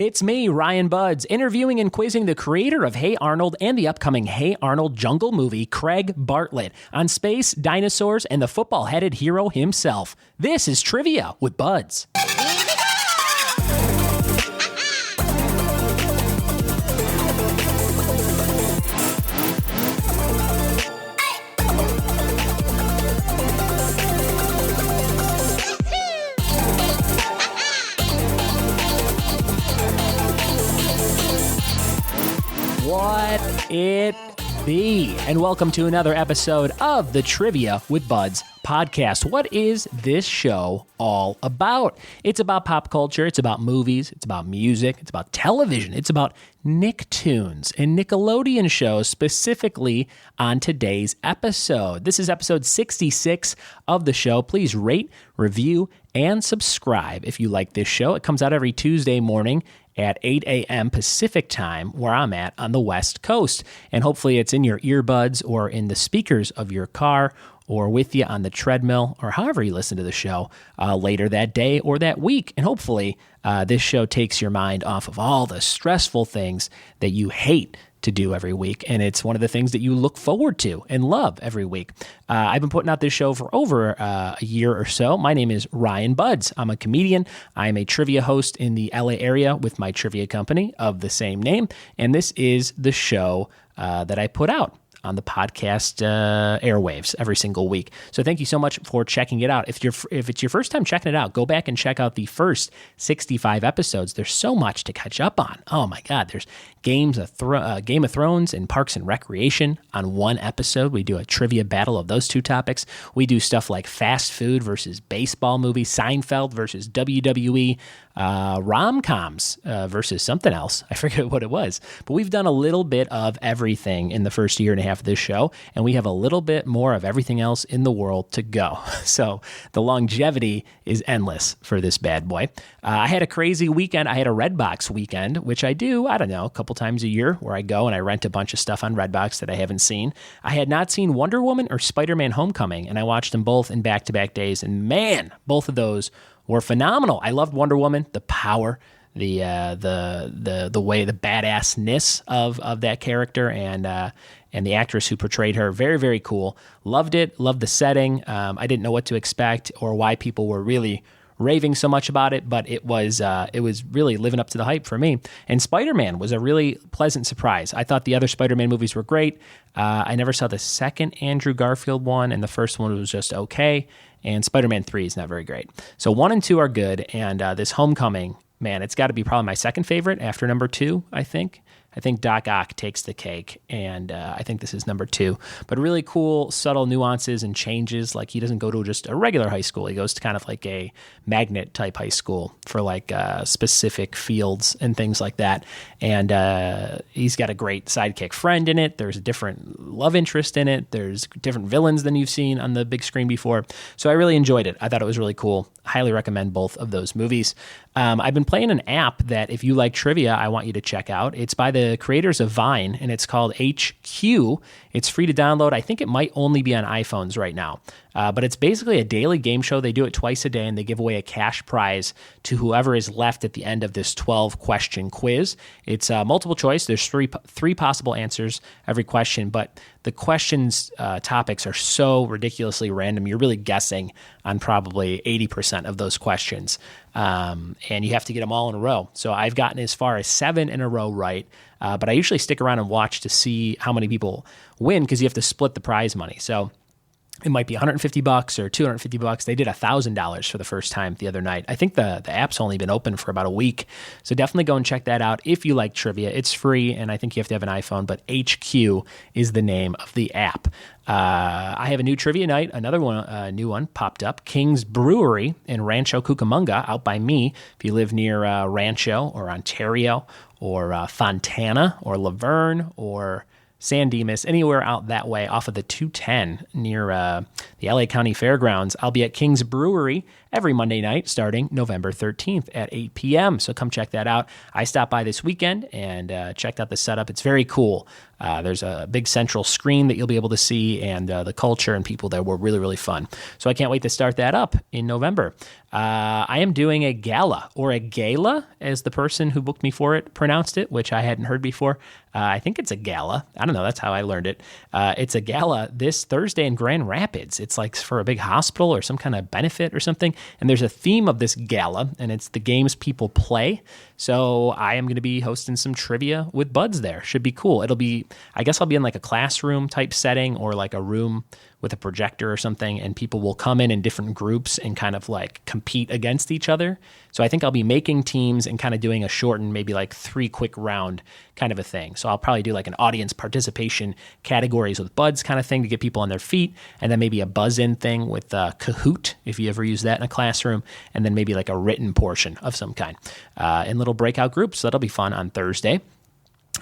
It's me, Ryan Budds, interviewing and quizzing the creator of Hey Arnold and the upcoming Hey Arnold jungle movie, Craig Bartlett, on space, dinosaurs, and the football-headed hero himself. This is Trivia with Budds. What it be? And welcome to another episode of the Trivia with Budds podcast. What is this show all about? It's about pop culture. It's about movies. It's about music. It's about television. It's about Nicktoons and Nickelodeon shows, specifically on today's episode. This is episode 66 of the show. Please rate, review, and subscribe if you like this show. It comes out every Tuesday morning at 8 a.m. Pacific time, where I'm at on the West Coast. And hopefully it's in your earbuds or in the speakers of your car or with you on the treadmill or however you listen to the show later that day or that week. And hopefully this show takes your mind off of all the stressful things that you hate to do every week, and it's one of the things that you look forward to and love every week. I've been putting out this show for over a year or so. My name is Ryan Budds. I'm a comedian. I'm a trivia host in the LA area with my trivia company of the same name, and this is the show that I put out on the podcast airwaves every single week. So thank you so much for checking it out. If it's your first time checking it out, go back and check out the first 65 episodes. There's so much to catch up on. Oh my God, there's Game of Thrones and Parks and Recreation on one episode. We do a trivia battle of those two topics. We do stuff like fast food versus baseball movies, Seinfeld versus WWE, rom-coms versus something else. I forget what it was. But we've done a little bit of everything in the first year and a half of this show, and we have a little bit more of everything else in the world to go. So the longevity is endless for this bad boy. I had a crazy weekend. I had a Redbox weekend, which I do, I don't know, a couple times a year, where I go and I rent a bunch of stuff on Redbox that I haven't seen. I had not seen Wonder Woman or Spider-Man Homecoming, and I watched them both in back-to-back days, and man, both of those were phenomenal. I loved Wonder Woman, the power, the way, the badassness of that character, and the actress who portrayed her. Very, very cool. Loved it. Loved the setting. I didn't know what to expect or why people were really raving so much about it, but it was really living up to the hype for me. And Spider-Man was a really pleasant surprise. I thought the other Spider-Man movies were great. I never saw the second Andrew Garfield one, and the first one was just okay. And Spider-Man 3 is not very great. So 1 and 2 are good, and this Homecoming, man, it's got to be probably my second favorite after number 2, I think. I think Doc Ock takes the cake, and I think this is number 2. But really cool, subtle nuances and changes. Like, he doesn't go to just a regular high school. He goes to kind of like a magnet-type high school for like specific fields and things like that. And he's got a great sidekick friend in it. There's a different love interest in it. There's different villains than you've seen on the big screen before. So I really enjoyed it. I thought it was really cool. Highly recommend both of those movies. I've been playing an app that, if you like trivia, I want you to check out. It's by the creators of Vine, and it's called HQ. It's free to download. I think it might only be on iPhones right now. But it's basically a daily game show. They do it twice a day, and they give away a cash prize to whoever is left at the end of this 12-question quiz. It's multiple choice. There's three possible answers every question, but the questions topics are so ridiculously random. You're really guessing on probably 80% of those questions, and you have to get them all in a row. So I've gotten as far as 7 in a row right, but I usually stick around and watch to see how many people win, because you have to split the prize money. So it might be $150 or $250. They did $1,000 for the first time the other night. I think the app's only been open for about a week. So definitely go and check that out if you like trivia. It's free, and I think you have to have an iPhone, but HQ is the name of the app. I have a new trivia night. Another one, new one popped up. King's Brewery in Rancho Cucamonga, out by me. If you live near Rancho or Ontario or Fontana or Laverne or San Dimas, anywhere out that way off of the 210 near the LA County Fairgrounds. I'll be at King's Brewery every Monday night starting November 13th at 8 p.m. So come check that out. I stopped by this weekend and checked out the setup. It's very cool. There's a big central screen that you'll be able to see, and the culture and people there were really, really fun. So I can't wait to start that up in November. I am doing a gala, or a gala, as the person who booked me for it pronounced it, which I hadn't heard before. I think it's a gala. I don't know. That's how I learned it. It's a gala this Thursday in Grand Rapids. It's like for a big hospital or some kind of benefit or something. And there's a theme of this gala, and it's the games people play. So I am going to be hosting some trivia with buds there. Should be cool. I guess I'll be in like a classroom type setting or like a room with a projector or something, and people will come in different groups and kind of like compete against each other. So I think I'll be making teams and kind of doing a shortened, maybe like 3 quick round kind of a thing. So I'll probably do like an audience participation categories with buds kind of thing to get people on their feet, and then maybe a buzz-in thing with Kahoot, if you ever use that in a classroom, and then maybe like a written portion of some kind in little breakout groups. So that'll be fun on Thursday.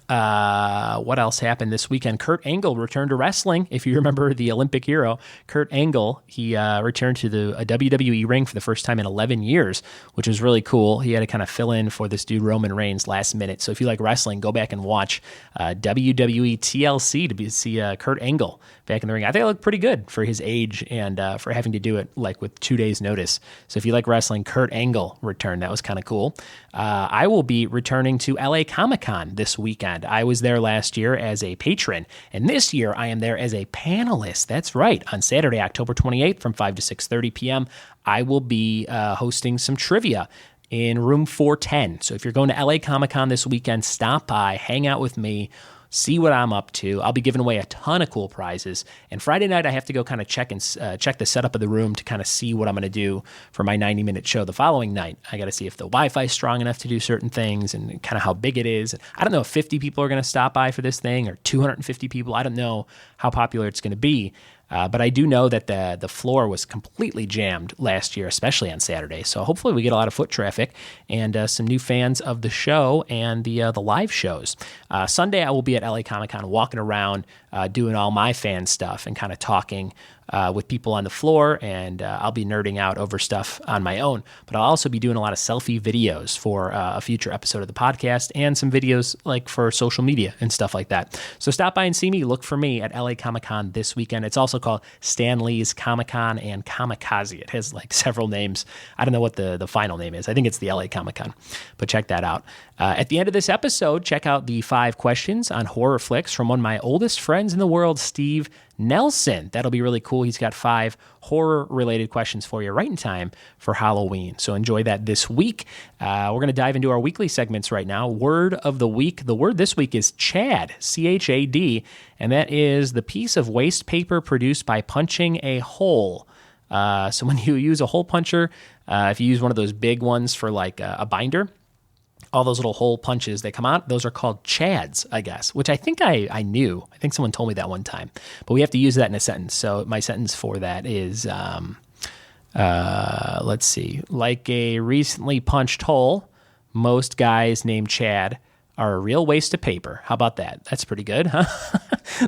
What else happened this weekend? Kurt Angle returned to wrestling. If you remember the Olympic hero, Kurt Angle, he returned to a WWE ring for the first time in 11 years, which was really cool. He had to kind of fill in for this dude Roman Reigns last minute. So if you like wrestling, go back and watch WWE TLC to see Kurt Angle back in the ring. I think it looked pretty good for his age and for having to do it like with 2 days notice. So if you like wrestling, Kurt Angle returned. That was kind of cool. I will be returning to LA Comic-Con this weekend. I was there last year as a patron, and this year I am there as a panelist. That's right. On Saturday, October 28th from 5 to 6:30 p.m., I will be hosting some trivia in room 410. So if you're going to LA Comic-Con this weekend, stop by, hang out with me, see what I'm up to. I'll be giving away a ton of cool prizes. And Friday night, I have to go kind of check the setup of the room to kind of see what I'm going to do for my 90-minute show the following night. I got to see if the Wi-Fi is strong enough to do certain things and kind of how big it is. I don't know if 50 people are going to stop by for this thing or 250 people. I don't know how popular it's going to be. But I do know that the floor was completely jammed last year, especially on Saturday. So hopefully we get a lot of foot traffic and some new fans of the show and the live shows. Sunday I will be at LA Comic-Con walking around doing all my fan stuff and kind of talking with people on the floor, and I'll be nerding out over stuff on my own. But I'll also be doing a lot of selfie videos for a future episode of the podcast and some videos like for social media and stuff like that. So stop by and see me. Look for me at LA Comic-Con this weekend. It's also called Stan Lee's Comic-Con and Kamikaze. It has like several names. I don't know what the final name is. I think it's the LA Comic-Con, but check that out. At the end of this episode, check out the 5 questions on horror flicks from one of my oldest friends in the world, Steve Nelson. That'll be really cool. He's got 5 horror-related questions for you right in time for Halloween. So enjoy that this week. We're going to dive into our weekly segments right now. Word of the week. The word this week is Chad, C-H-A-D, and that is the piece of waste paper produced by punching a hole. So when you use a hole puncher, if you use one of those big ones for like a binder, all those little hole punches that come out, those are called chads, I guess, which I think I knew. I think someone told me that one time. But we have to use that in a sentence. So my sentence for that is, let's see, like a recently punched hole, most guys named Chad are a real waste of paper. How about that? That's pretty good, huh?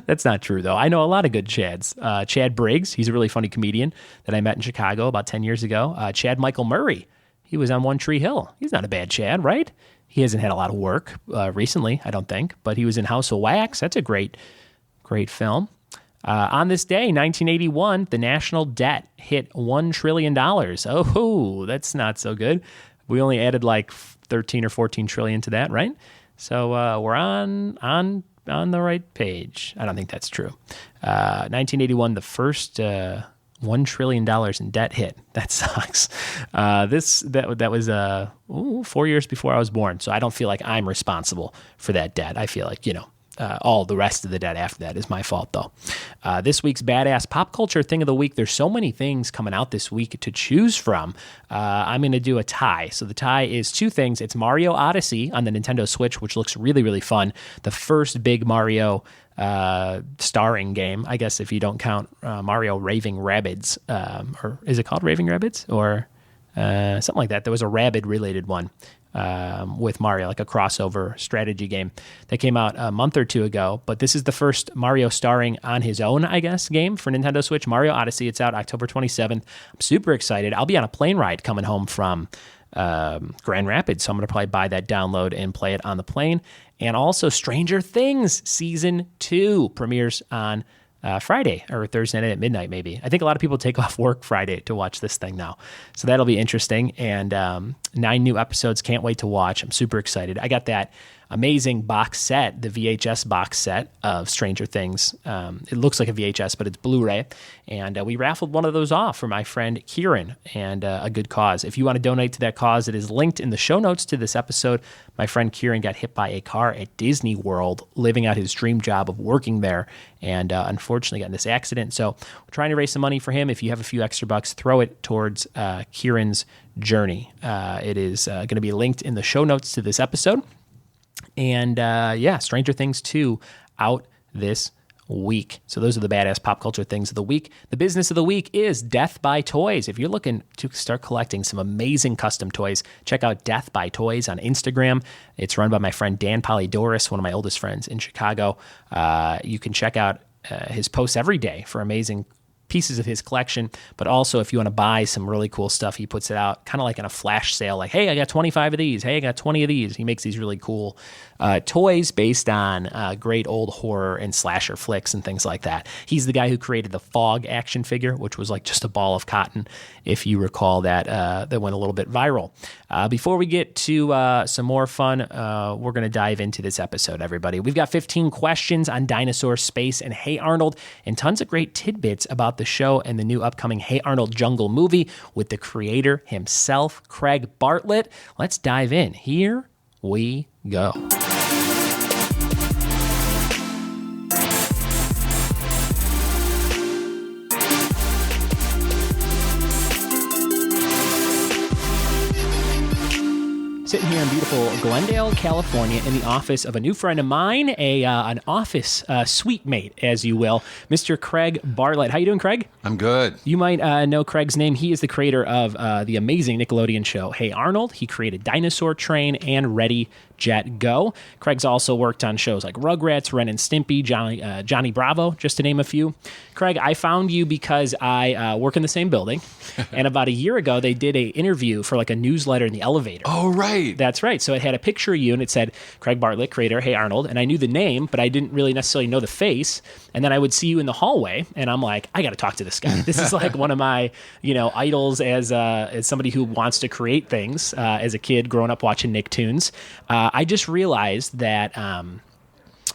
That's not true, though. I know a lot of good Chads. Chad Briggs, he's a really funny comedian that I met in Chicago about 10 years ago. Chad Michael Murray, he was on One Tree Hill. He's not a bad Chad, right? He hasn't had a lot of work recently, I don't think, but he was in House of Wax. That's a great film. On this day, 1981, the national debt hit $1 trillion. Oh, that's not so good. We only added like 13 or 14 trillion to that, right? So we're on the right page. I don't think that's true. 1981, the first $1 trillion in debt hit. That sucks. That was 4 years before I was born, so I don't feel like I'm responsible for that debt. I feel like, all the rest of the debt after that is my fault, though. This week's Badass Pop Culture Thing of the Week. There's so many things coming out this week to choose from. I'm going to do a tie. So the tie is 2 things. It's Mario Odyssey on the Nintendo Switch, which looks really, really fun. The first big Mario starring game, I guess, if you don't count Mario Raving Rabbids. Or is it called Raving Rabbids? Or something like that. There was a Rabbid-related one. with Mario, like a crossover strategy game that came out a month or two ago. But this is the first Mario starring on his own, I guess, game for Nintendo Switch, Mario Odyssey. It's out October 27th. I'm super excited. I'll be on a plane ride coming home from Grand Rapids, so I'm going to probably buy that download and play it on the plane. And also Stranger Things Season 2 premieres on Friday or Thursday night at midnight, maybe. I think a lot of people take off work Friday to watch this thing now. So that'll be interesting. And 9 new episodes. Can't wait to watch. I'm super excited. I got that amazing box set, the VHS box set of Stranger Things. It looks like a VHS, but it's Blu-ray. And we raffled one of those off for my friend Kieran, and a good cause. If you want to donate to that cause, it is linked in the show notes to this episode. My friend Kieran got hit by a car at Disney World, living out his dream job of working there, and unfortunately got in this accident. So we're trying to raise some money for him. If you have a few extra bucks, throw it towards Kieran's journey. It is going to be linked in the show notes to this episode. And Stranger Things 2 out this week. So those are the badass pop culture things of the week. The business of the week is Death by Toys. If you're looking to start collecting some amazing custom toys, check out Death by Toys on Instagram. It's run by my friend Dan Polydoris, one of my oldest friends in Chicago. You can check out his posts every day for amazing pieces of his collection, but also if you want to buy some really cool stuff, he puts it out kind of like in a flash sale, like, hey, I got 25 of these. Hey, I got 20 of these. He makes these really cool toys based on great old horror and slasher flicks and things like that. He's the guy who created the Fog action figure, which was like just a ball of cotton, if you recall that. That went a little bit viral. Before we get to some more fun, we're going to dive into this episode, everybody. We've got 15 questions on Dinosaur, space, and Hey Arnold, and tons of great tidbits about the show and the new upcoming Hey Arnold Jungle movie with the creator himself, Craig Bartlett. Let's dive in. Here we go. Sitting here in beautiful Glendale, California, in the office of a new friend of mine, an office suite mate, as you will, Mr. Craig Bartlett. How you doing, Craig? I'm good. You might know Craig's name. He is the creator of the amazing Nickelodeon show Hey Arnold. He created Dinosaur Train and Ready, Jet, Go. Craig's also worked on shows like Rugrats, Ren and Stimpy, Johnny Bravo, just to name a few. Craig, I found you because I work in the same building, and about a year ago, they did an interview for like a newsletter in the elevator. Oh, right. That's right. So it had a picture of you, and it said, Craig Bartlett, creator, Hey Arnold, and I knew the name, but I didn't really necessarily know the face, and then I would see you in the hallway, and I'm like, I got to talk to this guy. This is like one of my, idols as somebody who wants to create things as a kid growing up watching Nicktoons. I just realized that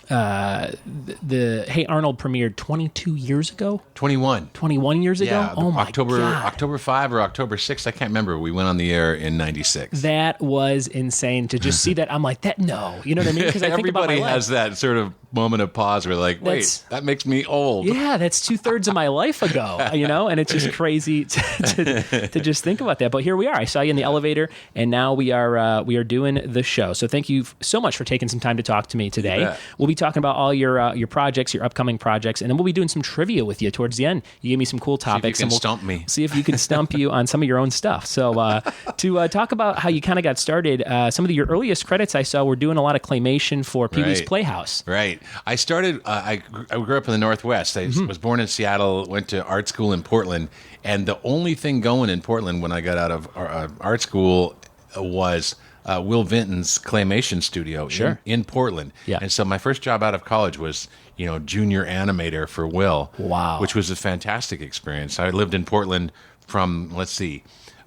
the Hey Arnold premiered 22 years ago. 21. 21 years ago? Yeah, oh my October, God. October 5 or October 6, I can't remember. We went on the air in 96. That was insane to just see that. I'm like, no. You know what I mean? Because I think about my Everybody life. has that sort of moment of pause where like, wait, that makes me old. Yeah, that's 2/3 of my life ago, and it's just crazy to just think about that. But here we are. I saw you in the elevator, and now we are doing the show. So thank you so much for taking some time to talk to me today. We'll be talking about all your projects, your upcoming projects, and then we'll be doing some trivia with you towards the end. You gave me some cool topics. See if you can stump me. See if you can stump you on some of your own stuff. So to talk about how you kind of got started, some of your earliest credits I saw were doing a lot of claymation for Pee-wee's Playhouse. Right. I started, I grew up in the Northwest. I was born in Seattle, went to art school in Portland, and the only thing going in Portland when I got out of art school was Will Vinton's claymation studio in Portland. Yeah. And so my first job out of college was, junior animator for Will. Wow. Which was a fantastic experience. I lived in Portland from,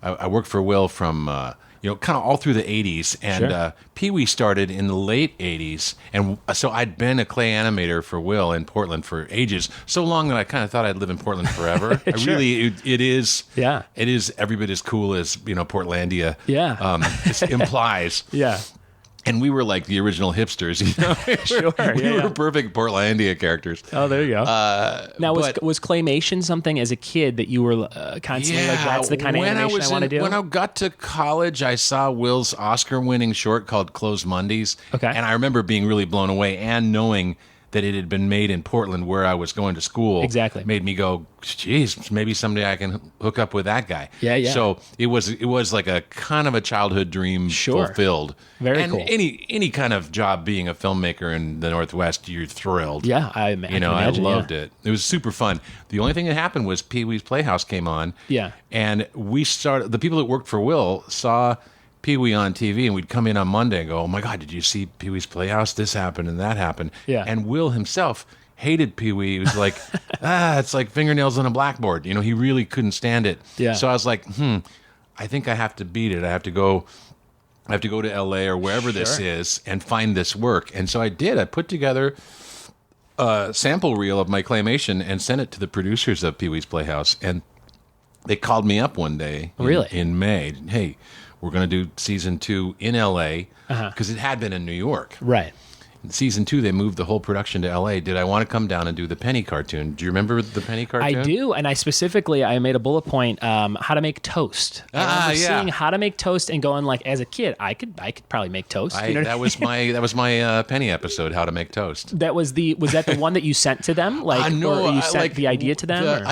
I worked for Will from, kind of all through the 80s. And Pee-wee started in the late 80s. And so I'd been a clay animator for Will in Portland for ages. So long that I kind of thought I'd live in Portland forever. It is every bit as cool as, Portlandia it implies. Yeah. And we were like the original hipsters, We were perfect Portlandia characters. Oh, there you go. Now, was claymation something as a kid that you were constantly like, that's the kind of animation I want to do? When I got to college, I saw Will's Oscar-winning short called Closed Mondays. Okay. And I remember being really blown away and knowing that it had been made in Portland where I was going to school Exactly. made me go, geez, maybe someday I can hook up with that guy. Yeah. So it was like a kind of a childhood dream fulfilled. Very and cool. Any kind of job being a filmmaker in the Northwest, you're thrilled. Yeah, I imagine, I loved it. It was super fun. The only thing that happened was Pee-wee's Playhouse came on. Yeah. And the people that worked for Will saw Pee-wee on TV, and we'd come in on Monday and go, oh my God, did you see Pee-wee's Playhouse? This happened and that happened. Yeah. And Will himself hated Pee-wee. He was like, it's like fingernails on a blackboard. He really couldn't stand it. Yeah. So I was like, I think I have to beat it. I have to go to LA or wherever this is and find this work. And so I did. I put together a sample reel of my claymation and sent it to the producers of Pee-wee's Playhouse. And they called me up one day in May. Hey, we're going to do season 2 in LA because it had been in New York. Right. In season 2, they moved the whole production to LA. Did I want to come down and do the Penny cartoon? Do you remember the Penny cartoon? I do, and I made a bullet point, how to make toast. I remember seeing how to make toast and going like, as a kid, I could probably make toast. That was my Penny episode, how to make toast. Was that the one that you sent to them? Or you sent the idea to them?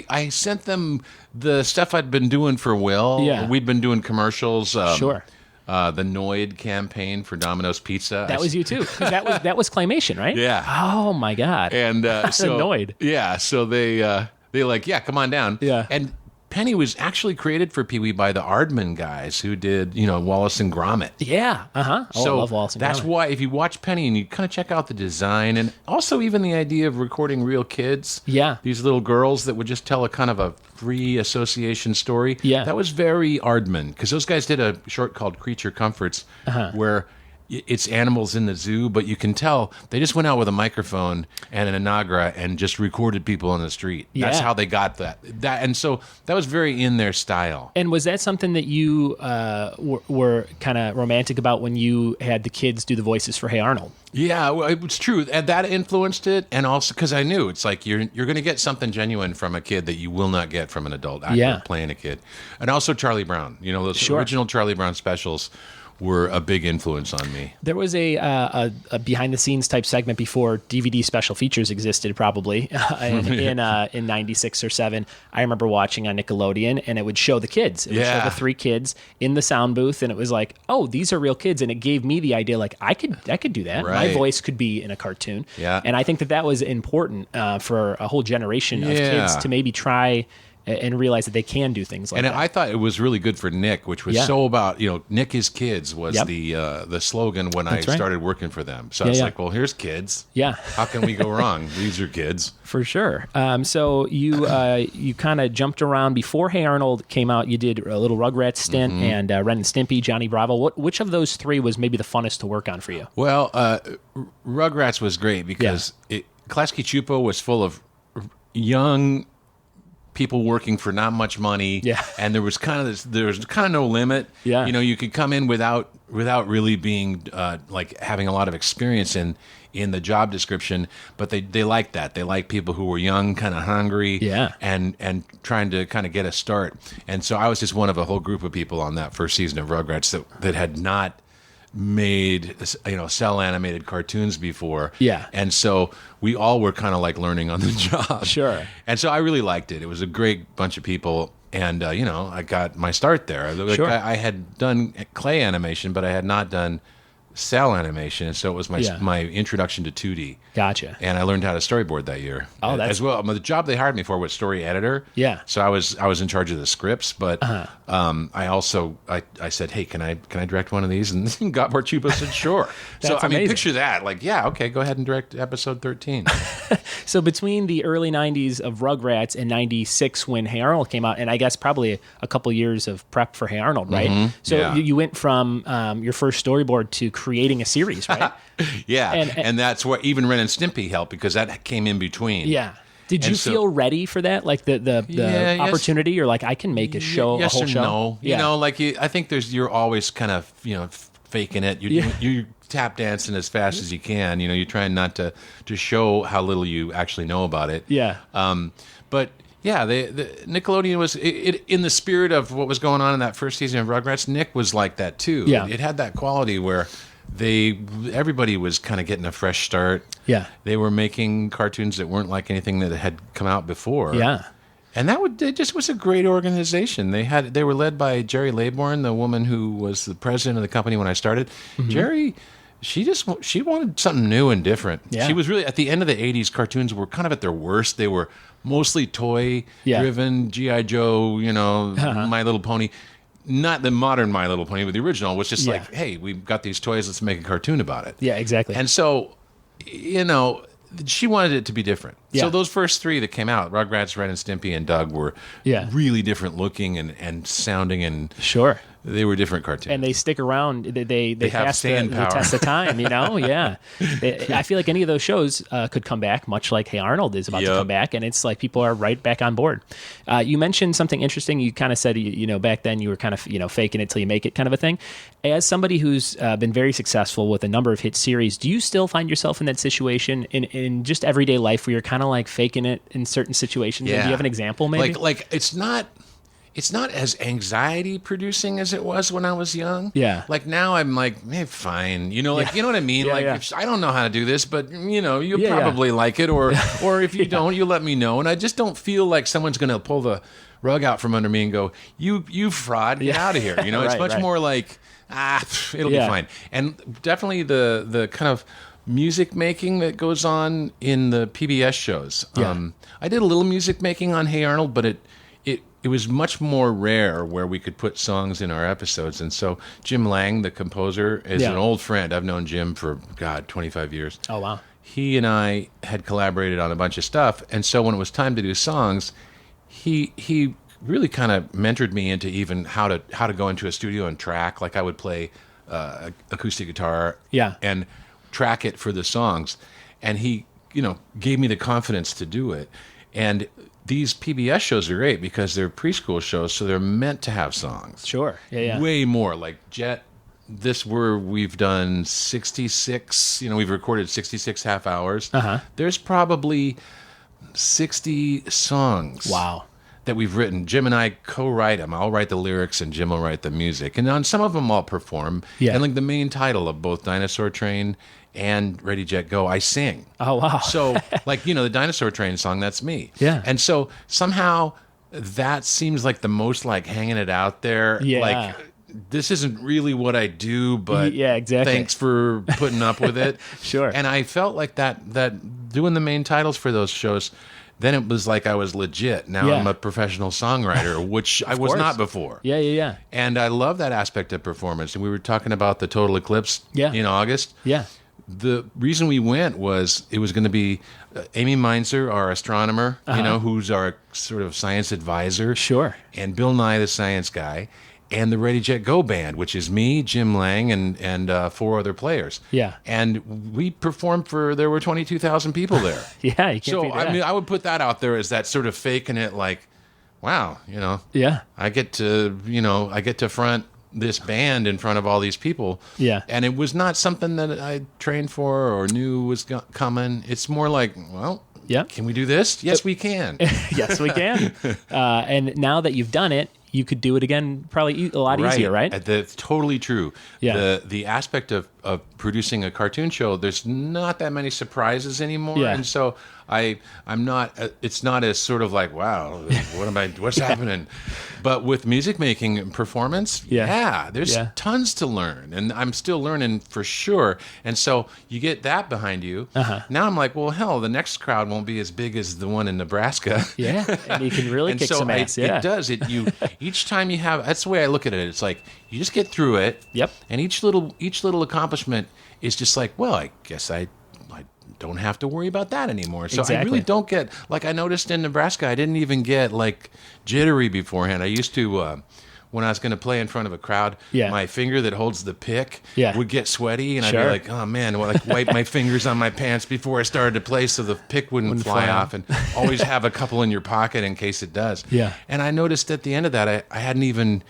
I sent them the stuff I'd been doing for Will. Yeah. We'd been doing commercials. Sure. The Noid campaign for Domino's Pizza. That was you too, because that was claymation, right? Yeah. Oh my God. And so Noid. Yeah. So they like, yeah, come on down. Yeah. And Penny was actually created for Pee-wee by the Aardman guys who did, Wallace and Gromit. Yeah. Oh, So I love Wallace and that's Gromit. why if you watch Penny and you kind of check out the design and also even the idea of recording real kids. Yeah. These little girls that would just tell a kind of a free association story. Yeah. That was very Aardman because those guys did a short called Creature Comforts where it's animals in the zoo, but you can tell they just went out with a microphone and an Anagra and just recorded people on the street. Yeah. That's how they got that. And so that was very in their style. And was that something that you were kind of romantic about when you had the kids do the voices for Hey Arnold? Yeah, well, it's true. And that influenced it. And also because I knew it's like you're going to get something genuine from a kid that you will not get from an adult actor playing a kid. And also Charlie Brown. Those original Charlie Brown specials were a big influence on me. There was a behind-the-scenes type segment before DVD special features existed, probably, in 96 or 7. I remember watching on Nickelodeon, and it would show the kids. It would show the 3 kids in the sound booth, and it was like, oh, these are real kids, and it gave me the idea, like, I could do that. Right. My voice could be in a cartoon. Yeah. And I think that was important for a whole generation of kids to maybe try and realize that they can do things like that. And I thought it was really good for Nick, which was so about, Nick is kids was the slogan when I started working for them. So it's like, well, here's kids. Yeah. How can we go wrong? These are kids. For sure. So you kind of jumped around before Hey Arnold came out. You did a little Rugrats stint and Ren and Stimpy, Johnny Bravo. Which of those 3 was maybe the funnest to work on for you? Well, Rugrats was great because Klasky Chupo was full of young people working for not much money, and there was kind of no limit. Yeah. You could come in without really being like having a lot of experience in the job description, but they liked that. They liked people who were young, kind of hungry, and trying to kind of get a start. And so I was just one of a whole group of people on that first season of Rugrats that had not made cell animated cartoons before, and so we all were kind of like learning on the job. Sure. And so I really liked it. It was a great bunch of people, and I got my start there. I had done clay animation, but I had not done cell animation, and so it was my introduction to 2D. Gotcha. And I learned how to storyboard that year. Oh, that's as well. The job they hired me for was story editor. Yeah. So I was in charge of the scripts, but I also I said, hey, can I direct one of these? And Gotbar Chupa said, sure. So I mean, picture that. Like, yeah, okay, go ahead and direct episode 13. So between the early 90s of Rugrats and 96 when Hey Arnold came out, and I guess probably a couple years of prep for Hey Arnold, right? So you went from your first storyboard to creating a series, right? And that's what even Ren and Stimpy helped because that came in between. Yeah. Did you feel ready for that? Like the opportunity, or like I can make a show, yes a whole or show? No. I think you're always kind of faking it. You tap dancing as fast as you can. You're trying not to show how little you actually know about it. Yeah. But yeah, the Nickelodeon was in the spirit of what was going on in that first season of Rugrats. Nick was like that too. Yeah. It had that quality where everybody was kind of getting a fresh start. Yeah. They were making cartoons that weren't like anything that had come out before. Yeah. And it just was a great organization. They were led by Jerry Laybourne, the woman who was the president of the company when I started. Mm-hmm. Jerry, she wanted something new and different. Yeah. She was really, at the end of the 80s, cartoons were kind of at their worst. They were mostly toy-driven, G.I. Joe, My Little Pony. Not the modern My Little Pony, but the original was just like, hey, we've got these toys, let's make a cartoon about it. Yeah, exactly. And so, she wanted it to be different. Yeah. So those first three that came out, Rugrats, Ren and Stimpy, and Doug, were really different looking and sounding, and sure, they were different cartoons. And they stick around. They have pass staying the power. test of time, Yeah. I feel like any of those shows could come back, much like Hey Arnold is about to come back, and it's like people are right back on board. You mentioned something interesting. You kind of said, back then you were kind of, faking it till you make it kind of a thing. As somebody who's been very successful with a number of hit series, do you still find yourself in that situation in just everyday life where you're kind of like faking it in certain situations? Yeah. And do you have an example maybe? Like it's not as anxiety producing as it was when I was young. Yeah. Like now I'm like, fine. You know what I mean? If I don't know how to do this, but you'll probably like it, or if you don't, you let me know. And I just don't feel like someone's going to pull the rug out from under me and go, you fraud, get out of here. It's much more like, it'll be fine. And definitely the kind of music making that goes on in the PBS shows. Yeah. I did a little music making on Hey Arnold, but it was much more rare where we could put songs in our episodes. And so Jim Lang, the composer, is an old friend. I've known Jim for, 25 years. Oh, wow. He and I had collaborated on a bunch of stuff. And so when it was time to do songs, he really kind of mentored me into even how to go into a studio and track. Like I would play acoustic guitar and track it for the songs. And he, gave me the confidence to do it. And these PBS shows are great because they're preschool shows, so they're meant to have songs. Sure. Yeah. Way more. Like Jet, we've done 66, we've recorded 66 half hours. Uh-huh. There's probably 60 songs. Wow. That we've written. Jim and I co-write them. I'll write the lyrics and Jim will write the music. And on some of them I'll perform. Yeah. And like the main title of both Dinosaur Train and Ready, Jet, Go, I sing. Oh, wow. So, the Dinosaur Train song, that's me. Yeah. And so somehow that seems like the most like hanging it out there. Yeah. Like, this isn't really what I do, but exactly. Thanks for putting up with it. Sure. And I felt like that doing the main titles for those shows, then it was like I was legit. Now I'm a professional songwriter, which I was not before. Yeah. And I love that aspect of performance. And we were talking about the Total Eclipse in August. Yeah. The reason we went was it was going to be Amy Meinzer, our astronomer, who's our sort of science advisor. Sure. And Bill Nye, the science guy, and the Ready, Jet, Go band, which is me, Jim Lang, and 4 other players. Yeah. And we performed there were 22,000 people there. You can't beat that. I mean, I would put that out there as that sort of faking it like, wow, Yeah. I get to front this band in front of all these people. Yeah. And it was not something that I trained for or knew was coming. It's more like, well, can we do this? Yes, we can. Yes, we can. And now that you've done it, you could do it again probably a lot easier, right? That's totally true. Yeah. The aspect of producing a cartoon show, there's not that many surprises anymore. Yeah. And so I'm not, it's not as sort of like, wow, what's happening? But with music making and performance, there's tons to learn. And I'm still learning for sure. And so you get that behind you. Uh-huh. Now I'm like, well, hell, the next crowd won't be as big as the one in Nebraska. Yeah. And you can really kick some ass. It does. Each time you have, that's the way I look at it. It's like, you just get through it. Yep. And each little accomplishment is just like, well, I guess I don't have to worry about that anymore. So Exactly. I really don't get, like I noticed in Nebraska, I didn't even get like jittery beforehand. I used to, when I was going to play in front of a crowd, my finger that holds the pick would get sweaty, and I'd be like, oh man, well, like wipe my fingers on my pants before I started to play so the pick wouldn't fly off, and always have a couple in your pocket in case it does. Yeah. And I noticed at the end of that, I hadn't even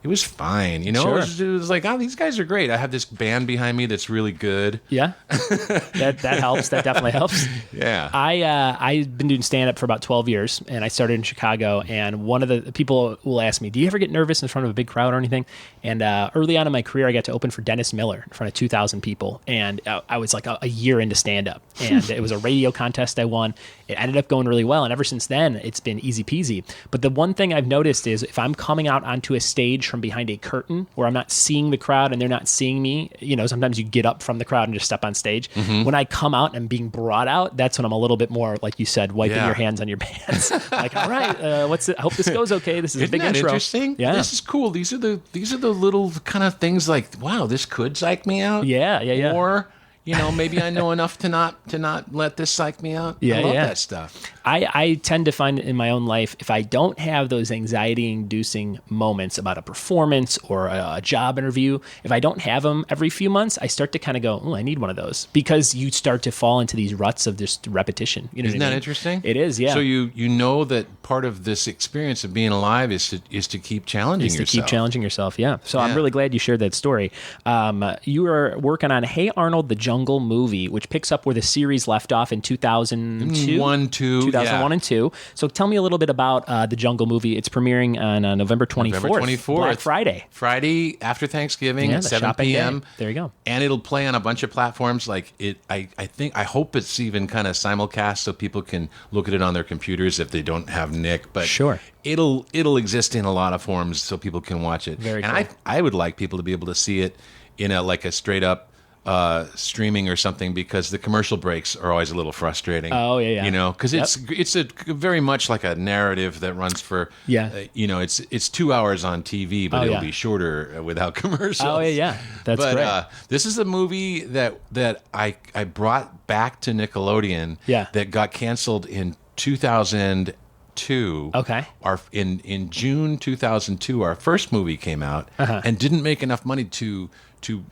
it was fine. You know, Sure. it was like, oh, these guys are great. I have this band behind me that's really good. Yeah, that helps. That definitely helps. Yeah. I've been doing stand-up for about 12 years, and I started in Chicago, and one of the people will ask me, do you ever get nervous in front of a big crowd or anything? And early on in my career, I got to open for Dennis Miller in front of 2,000 people, and I was like a year into stand-up, and it was a radio contest I won. It ended up going really well, and ever since then, it's been easy peasy. But the one thing I've noticed is if I'm coming out onto a stage from behind a curtain where I'm not seeing the crowd and they're not seeing me, you know, sometimes you get up from the crowd and just step on stage. Mm-hmm. When I come out and I'm being brought out, that's when I'm a little bit more, like you said, wiping your hands on your pants. Like, all right, I hope this goes okay. This is Isn't a big that intro. Interesting. Yeah. This is cool. These are the little kind of things like, wow, this could psych me out. Yeah. Or, you know, maybe I know enough to not let this psych me out. Yeah, I love yeah. that stuff. I tend to find in my own life, if I don't have those anxiety-inducing moments about a performance or a job interview, if I don't have them every few months, I start to kind of go, oh, I need one of those. Because you start to fall into these ruts of just repetition. You know Isn't what I that mean? interesting? It is, yeah. So you know that part of this experience of being alive is to keep challenging yourself. To keep challenging yourself, yeah. So I'm Yeah. really glad you shared that story. You are working on Hey Arnold, the Jungle Movie, which picks up where the series left off in 2002. 2001 and 2. So tell me a little bit about the Jungle Movie. It's premiering on November 24th. November 24th. Black Friday. Friday after Thanksgiving Yeah, at the 7 shopping p.m. day. There you go. And it'll play on a bunch of platforms. Like I hope it's even kind of simulcast so people can look at it on their computers if they don't have Nick. But Sure. it'll exist in a lot of forms so people can watch it. Very and cool. I would like people to be able to see it in a straight up streaming or something, because the commercial breaks are always a little frustrating. Oh, yeah. You know, because it's a very much like a narrative that runs for you know, it's 2 hours on TV, but it'll be shorter without commercials. Oh, yeah. That's great. This is a movie that I brought back to Nickelodeon. Yeah. That got canceled in 2002. Okay. In June 2002, our first movie came out and didn't make enough money to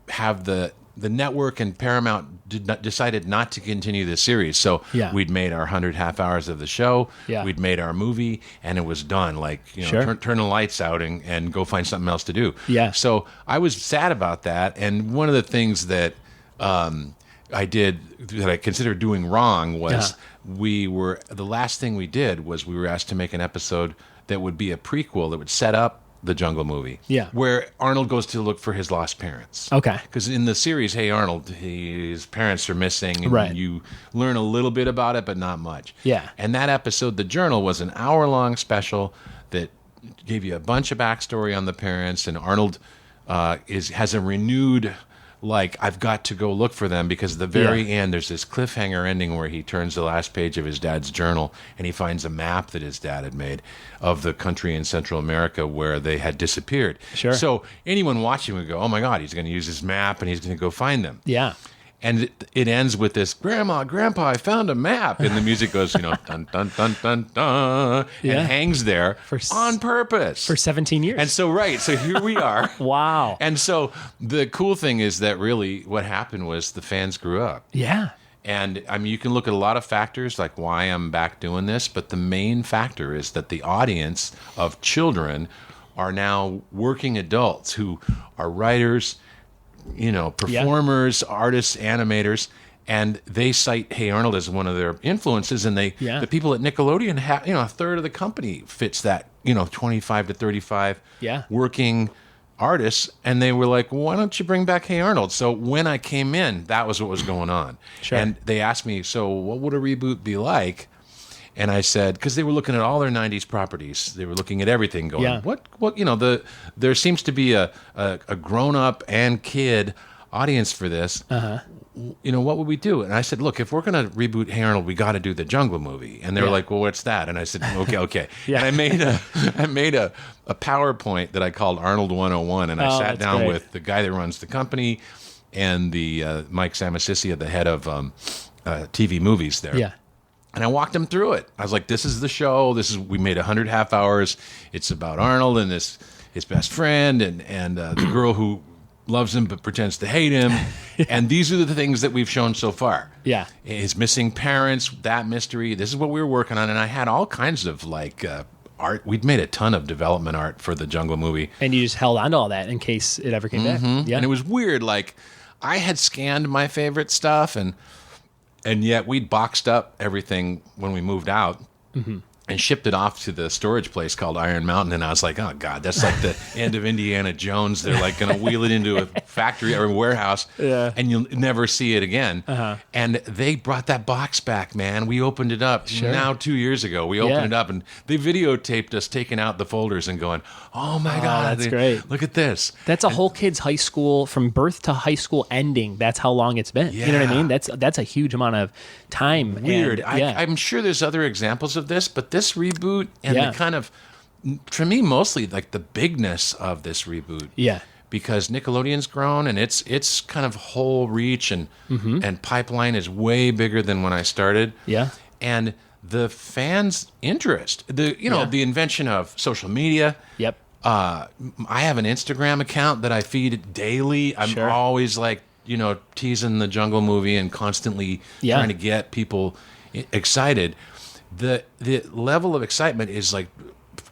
have the network, and Paramount decided not to continue the series. So we'd made our 100 half hours of the show. Yeah. We'd made our movie, and it was done. Like, you know, Sure. turn the lights out and go find something else to do. Yeah. So I was sad about that. And one of the things that I did that I considered doing wrong was the last thing we did was we were asked to make an episode that would be a prequel that would set up the Jungle Movie. Yeah. Where Arnold goes to look for his lost parents. Okay. Because in the series, Hey Arnold, his parents are missing, and Right. you learn a little bit about it, but not much. Yeah. And that episode, The Journal, was an hour-long special that gave you a bunch of backstory on the parents, and Arnold has a renewed, like, I've got to go look for them, because at the very end, there's this cliffhanger ending where he turns the last page of his dad's journal, and he finds a map that his dad had made of the country in Central America where they had disappeared. Sure. So anyone watching would go, oh my God, he's going to use his map, and he's going to go find them. Yeah. And it ends with this, Grandma, Grandpa, I found a map. And the music goes, you know, dun, dun, dun, dun, dun, Yeah. and hangs there on purpose. For 17 years. And so here we are. Wow. And so the cool thing is that really what happened was the fans grew up. Yeah. And I mean, you can look at a lot of factors like why I'm back doing this, but the main factor is that the audience of children are now working adults who are writers, you know, performers, artists, animators, and they cite Hey Arnold as one of their influences, and the people at Nickelodeon have, you know, a third of the company fits that, you know, 25 to 35 working artists, and they were like, why don't you bring back Hey Arnold? So when I came in, that was what was going on. Sure. And they asked me, so what would a reboot be like? And I said, because they were looking at all their 90s properties. They were looking at everything going, what, you know, there seems to be a grown-up and kid audience for this. You know, what would we do? And I said, look, if we're going to reboot Hey Arnold, we got to do the Jungle Movie. And they were like, well, what's that? And I said, okay. And I made a PowerPoint that I called Arnold 101, and I sat down with the guy that runs the company and the Mike Samasisia, the head of TV movies there. Yeah. And I walked him through it. I was like, this is the show. We made 100 half hours. It's about Arnold and his best friend and the girl who loves him but pretends to hate him. And these are the things that we've shown so far. Yeah. His missing parents, that mystery. This is what we were working on. And I had all kinds of like art. We'd made a ton of development art for the Jungle movie. And you just held on to all that in case it ever came back. Yeah. And it was weird. Like, I had scanned my favorite stuff, and yet we'd boxed up everything when we moved out. And shipped it off to the storage place called Iron Mountain, and I was like, "Oh God, that's like the end of Indiana Jones." They're like going to wheel it into a factory or a warehouse, and you'll never see it again. And they brought that box back, man. We opened it up now 2 years ago. We opened it up, and they videotaped us taking out the folders and going, "Oh my God, that's great! Look at this." That's a whole kid's high school, from birth to high school ending. That's how long it's been. You know what I mean? That's a huge amount of time. Weird. And, I'm sure there's other examples of this, but this reboot and the kind of, for me, mostly like the bigness of this reboot. Yeah. Because Nickelodeon's grown and its kind of whole reach and pipeline is way bigger than when I started. Yeah. And the fans' interest, the invention of social media. Yep. I have an Instagram account that I feed daily. I'm always like, teasing the Jungle movie and constantly trying to get people excited. The level of excitement is like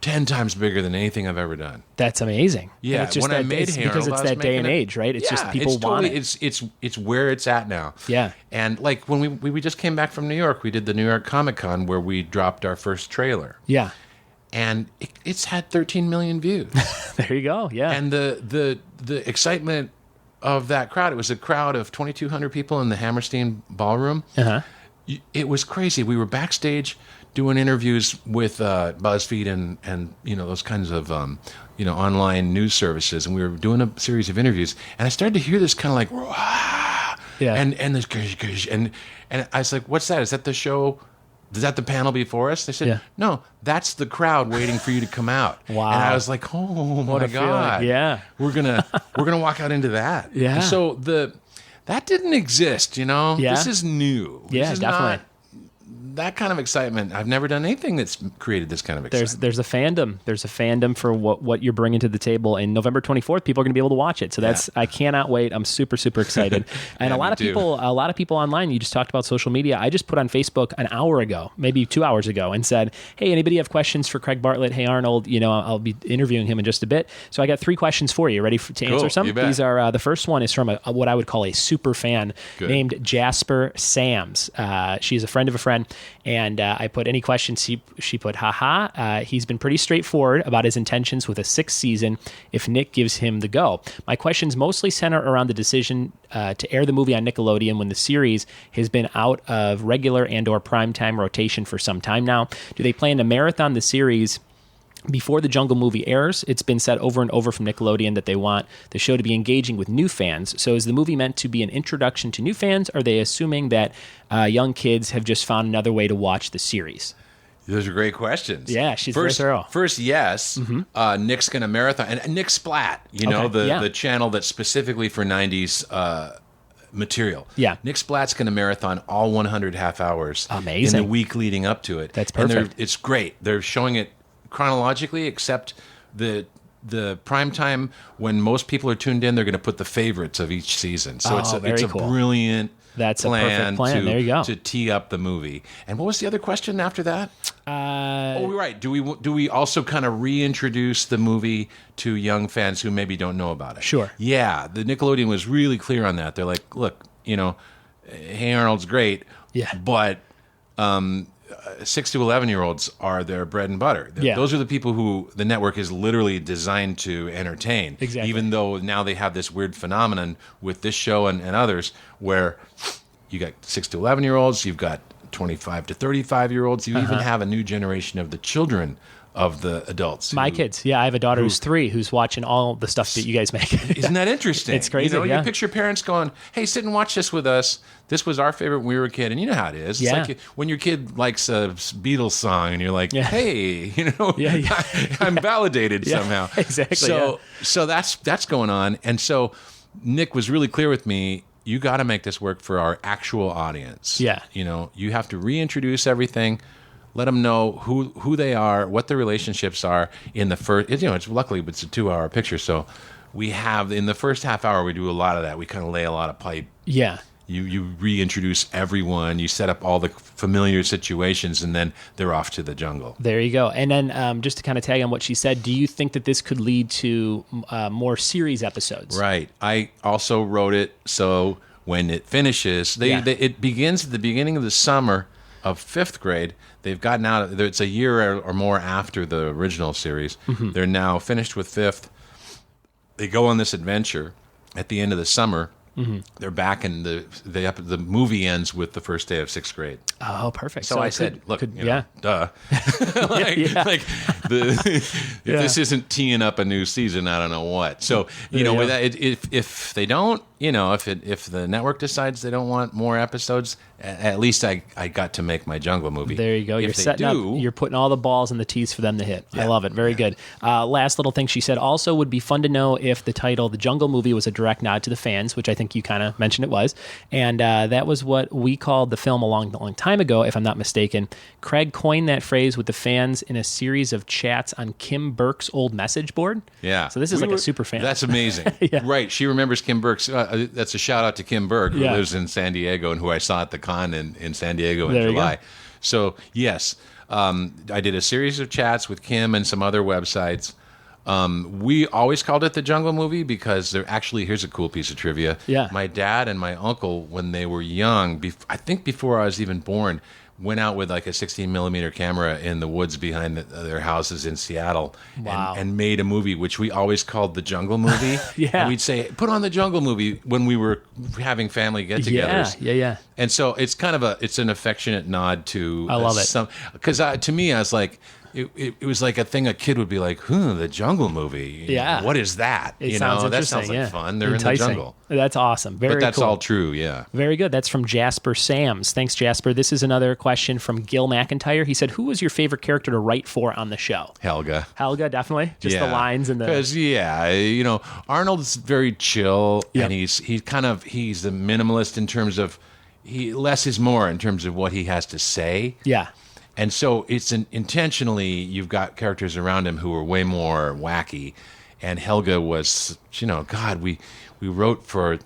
10 times bigger than anything I've ever done. That's amazing. Yeah, it's just when I made Harold, because it's that day and age, right? It's just people want it. It's where it's at now. Yeah. And like when we just came back from New York, we did the New York Comic Con where we dropped our first trailer. Yeah. And it's had 13 million views. There you go. Yeah. And the excitement of that crowd, it was a crowd of 2,200 people in the Hammerstein Ballroom. It was crazy. We were backstage doing interviews with BuzzFeed and those kinds of online news services, and we were doing a series of interviews. And I started to hear this kind of like, and this and I was like, "What's that? Is that the show? Is that the panel before us?" They said, "No, that's the crowd waiting for you to come out." Wow! And I was like, "Oh my God! Yeah, we're gonna walk out into that." Yeah. And so that didn't exist, Yeah. This is new. Yeah, this is definitely. Not that kind of excitement. I've never done anything that's created this kind of excitement. There's a fandom. There's a fandom for what you're bringing to the table. And November 24th, people are going to be able to watch it. So I cannot wait. I'm super, super excited. And a lot of people online, you just talked about social media. I just put on Facebook an hour ago, maybe 2 hours ago, and said, "Hey, anybody have questions for Craig Bartlett? Hey, Arnold, I'll be interviewing him in just a bit. So I got 3 questions for you. Ready to answer some? These are, the first one is from what I would call a super fan named Jasper Sams. She's a friend of a friend. And I put any questions. She put, haha. He's been pretty straightforward about his intentions with a 6th season if Nick gives him the go. My questions mostly center around the decision to air the movie on Nickelodeon when the series has been out of regular and or primetime rotation for some time now. Do they plan to marathon the series before the Jungle movie airs? It's been said over and over from Nickelodeon that they want the show to be engaging with new fans. So is the movie meant to be an introduction to new fans? Or are they assuming that young kids have just found another way to watch the series? Those are great questions. Yeah, she's very thorough. First, yes, Nick's going to marathon. And Nick Splat, the channel that's specifically for 90s material. Yeah. Nick Splat's going to marathon all 100 half hours. Amazing. In the week leading up to it. That's perfect. And it's great. They're showing it chronologically, except the prime time when most people are tuned in, they're going to put the favorites of each season. So it's a brilliant plan. There you go. To tee up the movie. And what was the other question after that? Right. Do we also kind of reintroduce the movie to young fans who maybe don't know about it? Sure. Yeah, the Nickelodeon was really clear on that. They're like, look, Hey Arnold's great, but 6 to 11-year-olds are their bread and butter. Those are the people who the network is literally designed to entertain. Exactly. Even though now they have this weird phenomenon with this show and others where you got 6 to 11-year-olds, you've got 25 to 35-year-olds, you even have a new generation of the children of the adults. My kids. Yeah, I have a daughter who's 3 who's watching all the stuff that you guys make. Isn't that interesting? It's crazy. You picture parents going, "Hey, sit and watch this with us. This was our favorite when we were a kid." And you know how it is. It's like when your kid likes a Beatles song and you're like, "Hey, I'm validated somehow." Exactly. So that's going on. And so Nick was really clear with me. You got to make this work for our actual audience. Yeah. You have to reintroduce everything. Let them know who they are, what their relationships are in the first. Luckily it's a 2-hour picture, so we have in the first half hour we do a lot of that. We kind of lay a lot of pipe. Yeah. you reintroduce everyone, you set up all the familiar situations, and then they're off to the jungle. There you go. And then just to kind of tag on what she said, do you think that this could lead to more series episodes? Right. I also wrote it so when it finishes, it begins at the beginning of the summer of 5th grade. They've gotten out. It's a year or more after the original series. Mm-hmm. They're now finished with 5th. They go on this adventure at the end of the summer. Mm-hmm. They're back, and the movie ends with the first day of 6th grade. Oh, perfect. So I said, look, duh. If this isn't teeing up a new season, I don't know what. So, if they don't, if the network decides they don't want more episodes, at least I got to make my jungle movie. There you go. You're setting up. You're putting all the balls and the tees for them to hit. Yeah, I love it. Very good. Last little thing she said, also would be fun to know if the title, The Jungle Movie, was a direct nod to the fans, which I think you kind of mentioned it was. And that was what we called the film a long time ago, if I'm not mistaken. Craig coined that phrase with the fans in a series of chats on Kim Burke's old message board. Yeah. So this is a super fan. That's amazing. Yeah. Right. She remembers Kim Burke's. That's a shout out to Kim Burke, who lives in San Diego and who I saw at the con in San Diego in July. So, yes, I did a series of chats with Kim and some other websites. We always called it the Jungle Movie because here's a cool piece of trivia. Yeah. My dad and my uncle, when they were young, I think before I was even born, went out with like a 16 millimeter camera in the woods behind their houses in Seattle. Wow. and made a movie, which we always called the Jungle Movie. Yeah. And we'd say, put on the Jungle Movie when we were having family get-togethers. Yeah. And so it's it's an affectionate nod to... I love it. Because to me, I was like... It was like a thing a kid would be like, the Jungle Movie. Yeah. What is that? Sounds that sounds like fun. They're enticing. in the jungle. That's awesome. Very cool. But that's all true, yeah. Very good. That's from Jasper Sams. Thanks, Jasper. This is another question from Gil McIntyre. He said, who was your favorite character to write for on the show? Helga, definitely. Just the lines and the... Because, Arnold's very chill, and he's a minimalist in terms of... less is more in terms of what he has to say. Yeah. And so it's intentionally, you've got characters around him who are way more wacky. And Helga was, we wrote for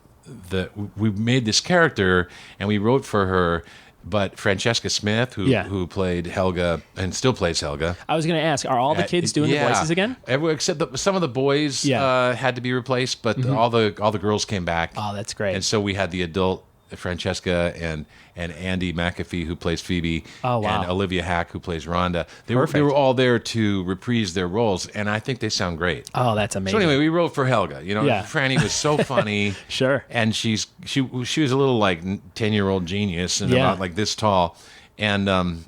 we made this character and we wrote for her, but Francesca Smith, who played Helga and still plays Helga. I was going to ask, are all the kids doing the voices again? Except some of the boys had to be replaced, but all the girls came back. Oh, that's great. And so we had the adult Francesca and Andy McAfee, who plays Phoebe, and Olivia Hack, who plays Rhonda. They were all there to reprise their roles, and I think they sound great. Oh, that's amazing. So anyway, we wrote for Helga. Franny was so funny. Sure. And she was a little like 10-year-old genius and about like this tall. And,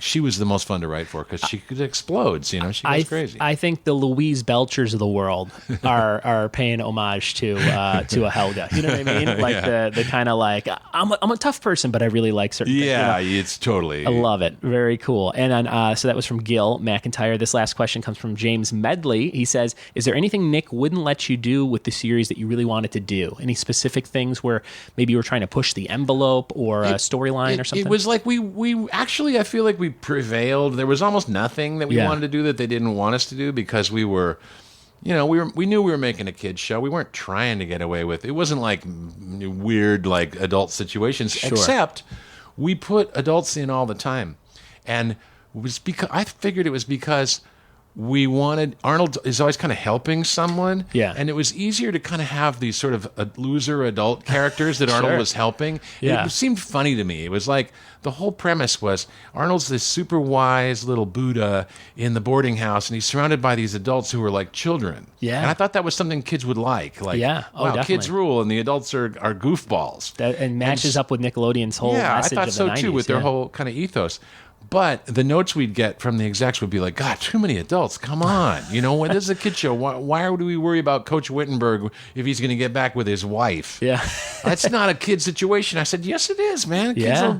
she was the most fun to write for because she could explode. She goes crazy. I think the Louise Belchers of the world are paying homage to a Helga. You know what I mean? Like the kind of like, I'm a tough person, but I really like certain things. Yeah, it's totally. I love it. Very cool. And then, so that was from Gil McIntyre. This last question comes from James Medley. He says, is there anything Nick wouldn't let you do with the series that you really wanted to do? Any specific things where maybe you were trying to push the envelope or a storyline or something? It was like we actually, I feel like we prevailed. There was almost nothing that we wanted to do that they didn't want us to do because we were, we knew we were making a kid's show. We weren't trying to get away with it. It wasn't like weird like adult situations, except we put adults in all the time. And it was because I figured it was because we wanted... Arnold is always kind of helping someone. Yeah. And it was easier to kind of have these sort of loser adult characters that Arnold was helping. Yeah. It seemed funny to me. It was like the whole premise was Arnold's this super wise little Buddha in the boarding house, and he's surrounded by these adults who are like children. Yeah. And I thought that was something kids would like. Like, wow, definitely. Kids rule, and the adults are goofballs. And matches up with Nickelodeon's whole message I thought of so the 90s. Too, with their whole kind of ethos. But the notes we'd get from the execs would be like, God, too many adults. Come on. When this is a kid show, why do we worry about Coach Wittenberg if he's going to get back with his wife? Yeah. That's not a kid situation. I said, yes, it is, man.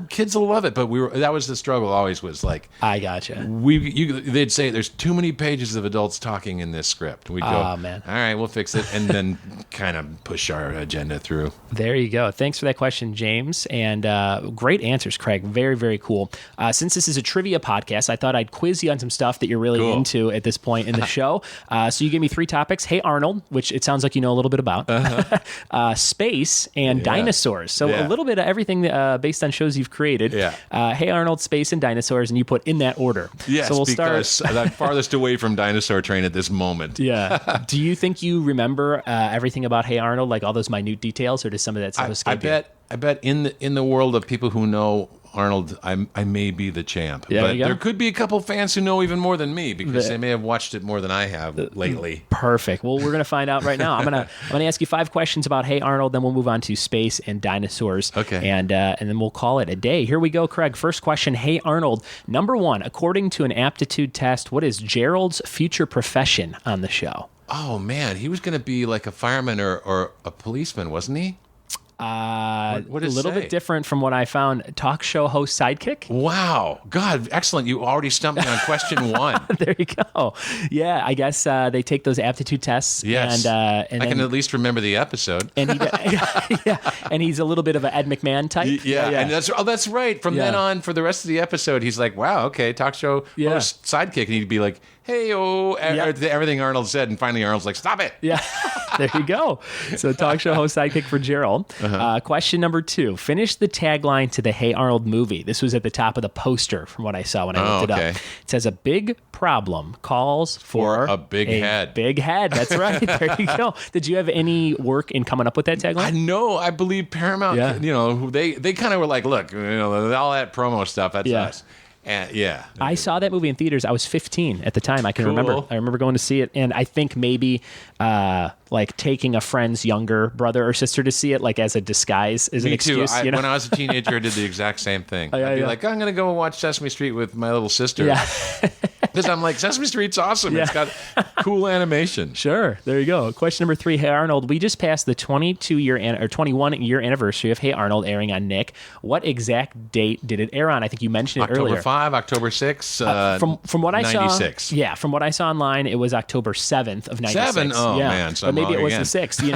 Kids will love it, but that was the struggle always was like, I gotcha. They'd say there's too many pages of adults talking in this script. We'd go, oh, man. All right, we'll fix it, and then kind of push our agenda through. There you go. Thanks for that question, James, and great answers, Craig. Very, very cool. Since this is a trivia podcast, I thought I'd quiz you on some stuff that you're really into at this point in the show. So you gave me 3 topics: Hey Arnold, which it sounds like you know a little bit about, space, and dinosaurs. So a little bit of everything based on shows you've created. Hey Arnold, space, and dinosaurs, and you put in that order. Yes, so we'll because I'm farthest away from Dinosaur Train at this moment. Yeah. Do you think you remember everything about Hey Arnold, like all those minute details, or does some of that stuff escape you? I bet in the world of people who know Arnold, I may be the champ. Yeah, but there could be a couple fans who know even more than me because they may have watched it more than I have lately. Perfect. Well, we're going to find out right now. I'm going to ask you 5 questions about Hey Arnold, then we'll move on to space and dinosaurs. Okay. And then we'll call it a day. Here we go, Craig. First question, Hey Arnold. Number 1, according to an aptitude test, what is Gerald's future profession on the show? Oh, man. He was going to be like a fireman or a policeman, wasn't he? What a little bit different from what I found. Talk show host sidekick. Wow. God, excellent. You already stumped me on question 1. There you go. Yeah, I guess they take those aptitude tests. Yes. And I can at least remember the episode. And and he's a little bit of an Ed McMahon type. Yeah. And that's right. From then on, for the rest of the episode, he's like, wow, okay, talk show host sidekick. And he'd be like, hey-oh, everything Arnold said. And finally Arnold's like, stop it. Yeah, there you go. So talk show host sidekick for Gerald. Question number 2. Finish the tagline to the Hey Arnold movie. This was at the top of the poster from what I saw when I looked it up. It says, a big problem calls for a big head. Big head. That's right. There you go. Did you have any work in coming up with that tagline? I know. I believe Paramount, they kind of were like, look, all that promo stuff, that's us. And I saw that movie in theaters. I was 15 at the time. I can remember. I remember going to see it, and I think maybe like taking a friend's younger brother or sister to see it, like as a disguise, as an excuse. Me too. When I was a teenager, I did the exact same thing. I'd be like, I'm going to go watch Sesame Street with my little sister. Yeah. Because I'm like, Sesame Street's awesome. Yeah. It's got cool animation. Sure. There you go. Question number 3, Hey Arnold. We just passed the 21-year anniversary of Hey Arnold airing on Nick. What exact date did it air on? I think you mentioned it earlier. October 5, October 6, from what I 96. saw. Yeah, from what I saw online, it was October 7th of 96. 7? Oh, man. So but maybe it was the 6th.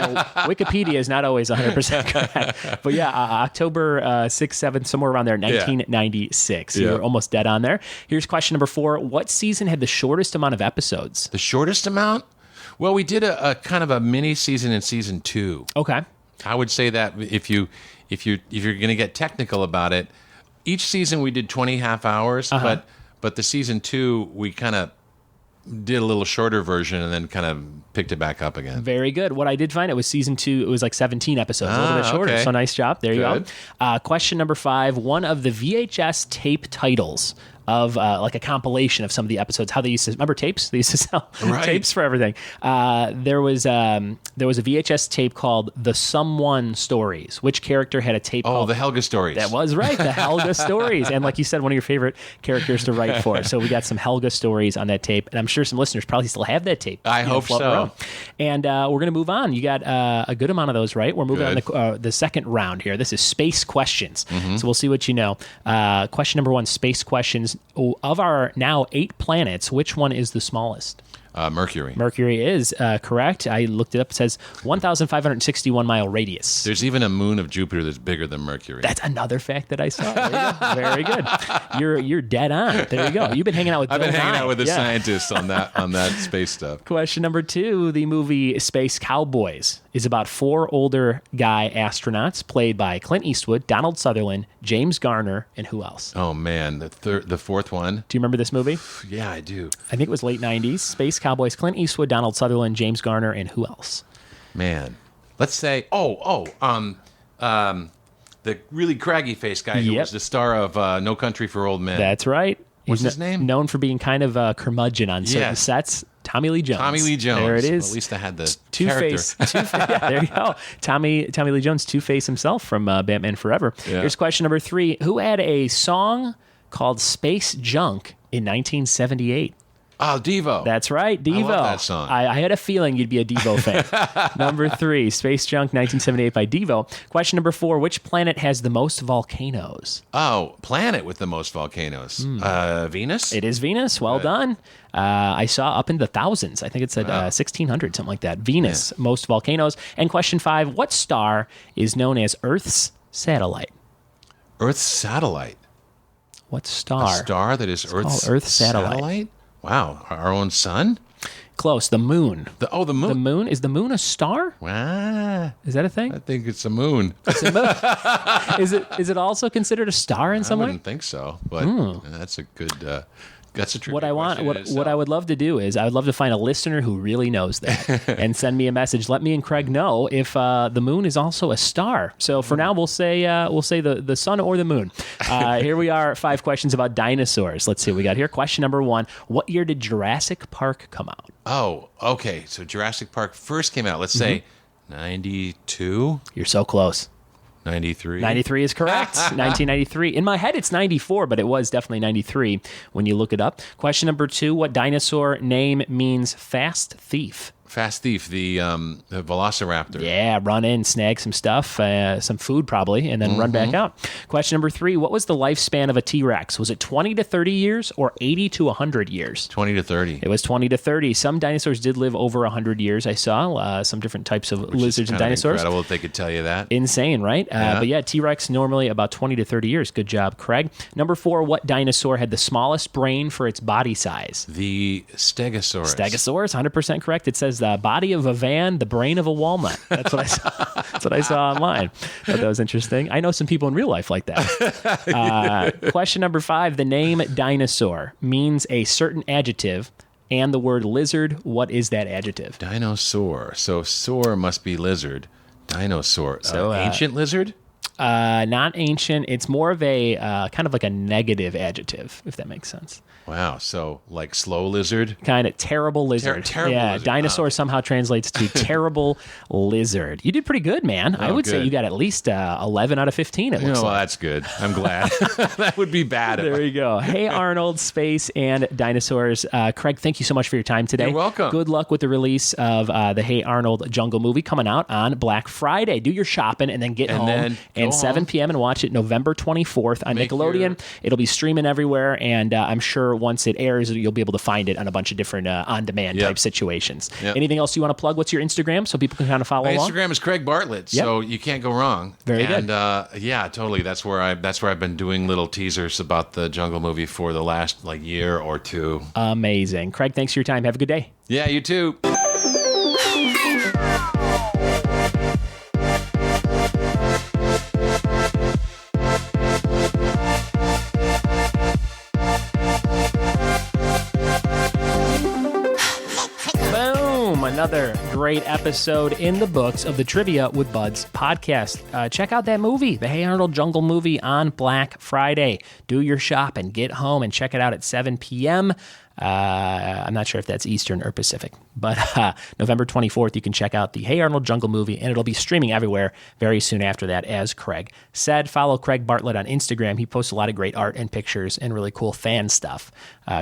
Wikipedia is not always 100% correct. But yeah, October 6th, 7th, somewhere around there, 1996. You were almost dead on there. Here's question number 4. What season had the shortest amount of episodes? The shortest amount? Well, we did a kind of a mini season in season 2. Okay. I would say that if you're going to get technical about it, each season we did 20 half hours, but the season 2 we kind of did a little shorter version and then kind of picked it back up again. Very good. What I did find, it was season 2. It was like 17 episodes, a little bit shorter. Okay. So nice job. There you go. Question number 5. One of the VHS tape titles of like a compilation of some of the episodes, how they used to, remember tapes? They used to sell tapes for everything. There was a VHS tape called The Someone Stories. Which character had a tape called? The Helga Stories. That was right, the Helga Stories. And like you said, one of your favorite characters to write for. So we got some Helga Stories on that tape. And I'm sure some listeners probably still have that tape. I hope so. Around. And we're going to move on. You got a good amount of those, right? We're moving on the second round here. This is space questions. So we'll see what you know. Question number 1, space questions. Of our now 8 planets, which one is the smallest? Mercury. Mercury is correct. I looked it up. It says 1,561-mile radius. There's even a moon of Jupiter that's bigger than Mercury. That's another fact that I saw. There you go. Very good. You're dead on. There you go. You've been hanging out with Bill I've been hanging Nye. out with the scientists on that space stuff. Question number 2, the movie Space Cowboys is about 4 older guy astronauts played by Clint Eastwood, Donald Sutherland, James Garner, and who else? Oh, man. The fourth one. Do you remember this movie? Yeah, I do. I think it was late 90s. Space Cowboys, Clint Eastwood, Donald Sutherland, James Garner, and who else? Man. Let's say, the really craggy face guy who was the star of No Country for Old Men. That's right. What's his name? Known for being kind of a curmudgeon on certain sets. Tommy Lee Jones. Tommy Lee Jones. There it is. Well, at least I had the Two-Face. Yeah, there you go. Tommy Lee Jones, Two-Face himself from Batman Forever. Yeah. Here's question number 3. Who had a song called Space Junk in 1978? Oh, Devo. That's right, Devo. I love that song. I had a feeling you'd be a Devo fan. Number 3, Space Junk, 1978 by Devo. Question number 4, which planet has the most volcanoes? Oh, planet with the most volcanoes. Venus? It is Venus. Well done. I saw up in the thousands. I think it said 1,600, something like that. Venus, most volcanoes. And question 5, what star is known as Earth's satellite? Earth's satellite. What star? A star that is Earth's satellite. Wow. Our own sun? Close. The moon. The moon? The moon? Is the moon a star? Ah, Is that a thing? I think it's a moon. Is it also considered a star in some I way? wouldn't think so, but that's a good... that's a tricky What I want, question what I would love to do is, I would love to find a listener who really knows that and send me a message. Let me and Craig know if the moon is also a star. So for now, we'll say the sun or the moon. Here we are, 5 questions about dinosaurs. Let's see what we got here. Question number 1: what year did Jurassic Park come out? Oh, okay. So Jurassic Park first came out. Let's say 92. You're so close. 93. 93 is correct. 1993. In my head, it's 94, but it was definitely 93 when you look it up. Question number 2, what dinosaur name means fast thief? Fast Thief, the Velociraptor. Yeah, run in, snag some stuff, some food probably, and then run back out. Question number 3, what was the lifespan of a T-Rex? Was it 20 to 30 years or 80 to 100 years? 20 to 30. It was 20 to 30. Some dinosaurs did live over 100 years, I saw. Some different types of lizards and dinosaurs. Incredible if they could tell you that. Insane, right? Yeah. But yeah, T-Rex normally about 20 to 30 years. Good job, Craig. Number 4, what dinosaur had the smallest brain for its body size? The Stegosaurus. Stegosaurus, 100% correct. It says the body of a van, the brain of a walnut. That's what I saw. That's what I saw online. Thought that was interesting. I know some people in real life like that. Question number 5, the name dinosaur means a certain adjective and the word lizard. What is that adjective? Dinosaur. So soar must be lizard. Dinosaur. So, ancient lizard? Not ancient. It's more of a kind of like a negative adjective, if that makes sense. Wow. So like slow lizard? Kind of terrible lizard. Terrible lizard. Dinosaur somehow translates to terrible lizard. You did pretty good, man. I would say you got at least 11 out of 15, it looks well, like. that's good. I'm glad. That would be bad. There you go. Hey, Arnold, Space, and Dinosaurs. Craig, thank you so much for your time today. You're welcome. Good luck with the release of the Hey, Arnold Jungle movie coming out on Black Friday. Do your shopping and then get home and 7 p.m. and watch it November 24th on Nickelodeon. It'll be streaming everywhere, and I'm sure once it airs, you'll be able to find it on a bunch of different on-demand type situations. Anything else you want to plug? What's your Instagram so people can kind of follow along? My Instagram is Craig Bartlett, so you can't go wrong. Very good. And yeah, totally. That's where I've been doing little teasers about the Jungle movie for the last year or two. Amazing. Craig, thanks for your time. Have a good day. Yeah, you too. Another great episode in the books of the Trivia with Buds podcast. Check out that movie, the Hey Arnold Jungle movie, on Black Friday. Do your shop and get home and check it out at 7 p.m. I'm not sure if that's Eastern or Pacific, but November 24th, you can check out the Hey Arnold Jungle movie, and it'll be streaming everywhere very soon after that, as Craig said. Follow Craig Bartlett on Instagram. He posts a lot of great art and pictures and really cool fan stuff.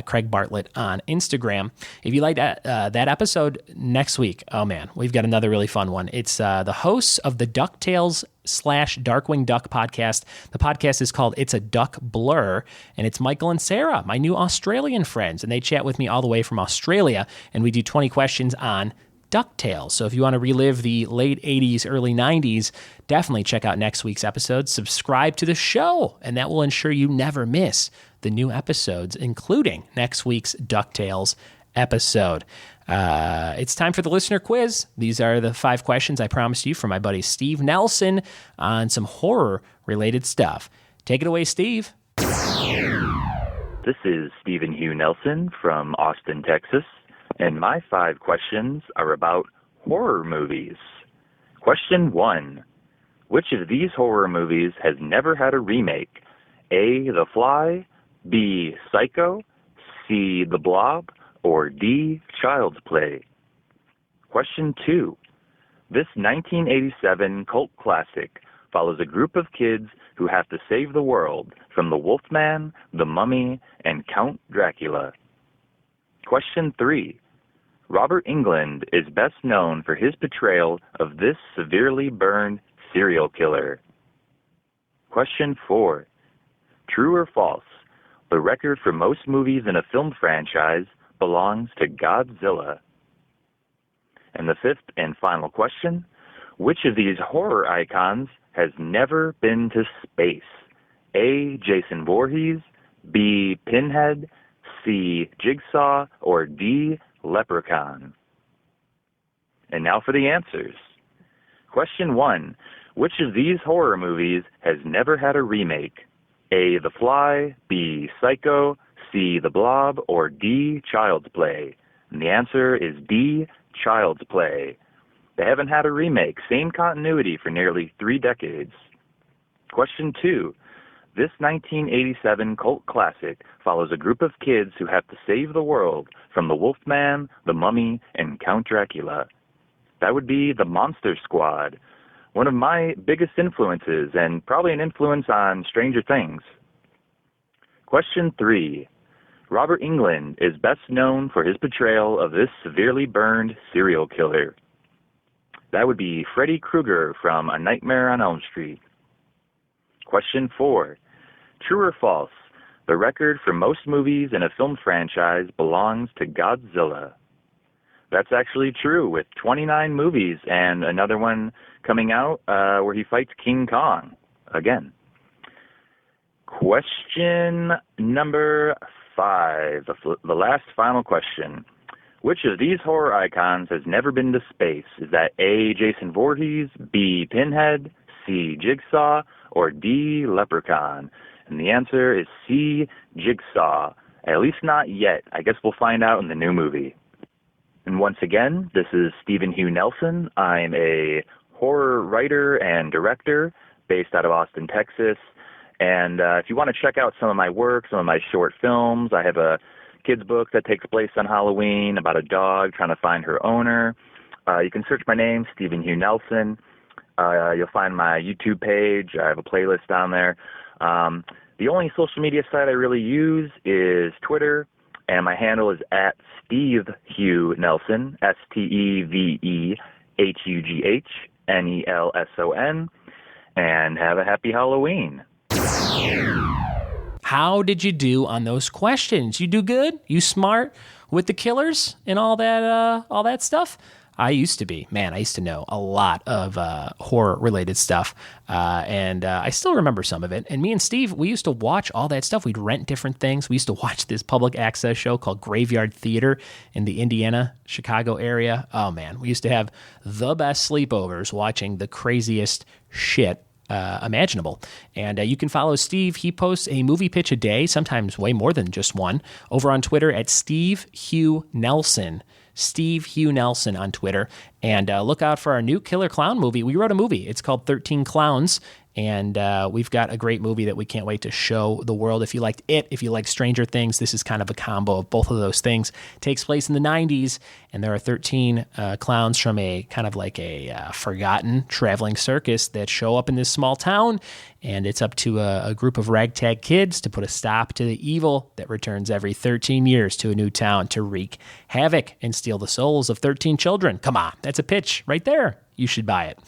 Craig Bartlett on Instagram. If you like that episode next week, oh man, we've got another really fun one. It's the hosts of the DuckTales /Darkwing Duck podcast. The podcast is called It's a Duck Blur, and it's Michael and Sarah, my new Australian friends, and they chat with me all the way from Australia, and we do 20 questions on DuckTales. So if you want to relive the late 80s, early 90s, definitely check out next week's episode. Subscribe to the show, and that will ensure you never miss the new episodes, including next week's DuckTales episode. It's time for the listener quiz. These are the 5 questions I promised you from my buddy Steve Nelson on some horror-related stuff. Take it away, Steve. This is Stephen Hugh Nelson from Austin, Texas, and my 5 questions are about horror movies. Question 1. Which of these horror movies has never had a remake? A. The Fly, B. Psycho, C. The Blob, or D. Child's Play? Question 2. This 1987 cult classic follows a group of kids who have to save the world from the Wolfman, the Mummy, and Count Dracula. Question 3. Robert Englund is best known for his portrayal of this severely burned serial killer. Question 4. True or false? The record for most movies in a film franchise belongs to Godzilla. And the fifth and final question. Which of these horror icons has never been to space? A. Jason Voorhees, B. Pinhead, C. Jigsaw, or D. Leprechaun? And now for the answers. Question 1. Which of these horror movies has never had a remake? A. The Fly, B. Psycho, C. The Blob, or D. Child's Play? And the answer is D. Child's Play. They haven't had a remake, same continuity for nearly 3 decades. Question 2. This 1987 cult classic follows a group of kids who have to save the world from the Wolfman, the Mummy, and Count Dracula. That would be the Monster Squad, one of my biggest influences and probably an influence on Stranger Things. Question 3. Robert Englund is best known for his portrayal of this severely burned serial killer. That would be Freddy Krueger from A Nightmare on Elm Street. Question 4. True or false? The record for most movies in a film franchise belongs to Godzilla. That's actually true, with 29 movies and another one coming out where he fights King Kong again. Question number 5, the last final question. Which of these horror icons has never been to space? Is that A. Jason Voorhees, B. Pinhead, C. Jigsaw, or D. Leprechaun? And the answer is C. Jigsaw. At least not yet. I guess we'll find out in the new movie. And once again, this is Stephen Hugh Nelson. I'm a horror writer and director based out of Austin, Texas. And if you want to check out some of my work, some of my short films, I have a kids book that takes place on Halloween about a dog trying to find her owner. You can search my name, Stephen Hugh Nelson. You'll find my YouTube page. I have a playlist down there. The only social media site I really use is Twitter, and my handle is at Steve Hugh Nelson, SteveHughNelson. And have a happy Halloween. How did you do on those questions? You do good? You smart with the killers and all that stuff? I used to be. Man, I used to know a lot of horror-related stuff, and I still remember some of it. And me and Steve, we used to watch all that stuff. We'd rent different things. We used to watch this public access show called Graveyard Theater in the Indiana, Chicago area. Oh, man, we used to have the best sleepovers watching the craziest shit imaginable. And you can follow Steve. He posts a movie pitch a day, sometimes way more than just one, over on Twitter at Steve Hugh Nelson. Steve Hugh Nelson on Twitter. And look out for our new Killer Clown movie. We wrote a movie. It's called 13 Clowns. And we've got a great movie that we can't wait to show the world. If you liked it, if you like Stranger Things, this is kind of a combo of both of those things. It takes place in the 90s, and there are 13 clowns from a kind of like a forgotten traveling circus that show up in this small town. And it's up to a group of ragtag kids to put a stop to the evil that returns every 13 years to a new town to wreak havoc and steal the souls of 13 children. Come on, that's a pitch right there. You should buy it.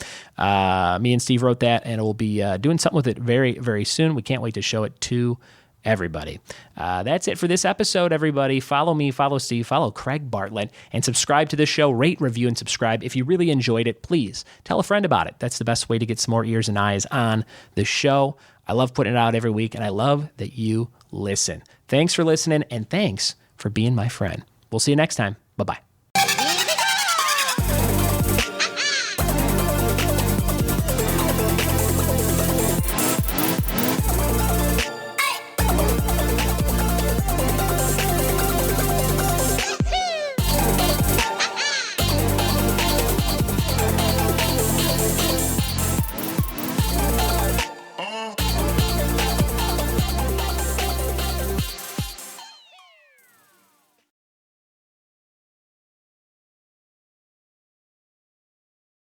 Me and Steve wrote that, and we'll be doing something with it very, very soon. We can't wait to show it to everybody. That's it for this episode, everybody. Follow me, follow Steve, follow Craig Bartlett, and subscribe to this show. Rate, review, and subscribe. If you really enjoyed it, please tell a friend about it. That's the best way to get some more ears and eyes on the show. I love putting it out every week, and I love that you listen. Thanks for listening, and thanks for being my friend. We'll see you next time. Bye-bye.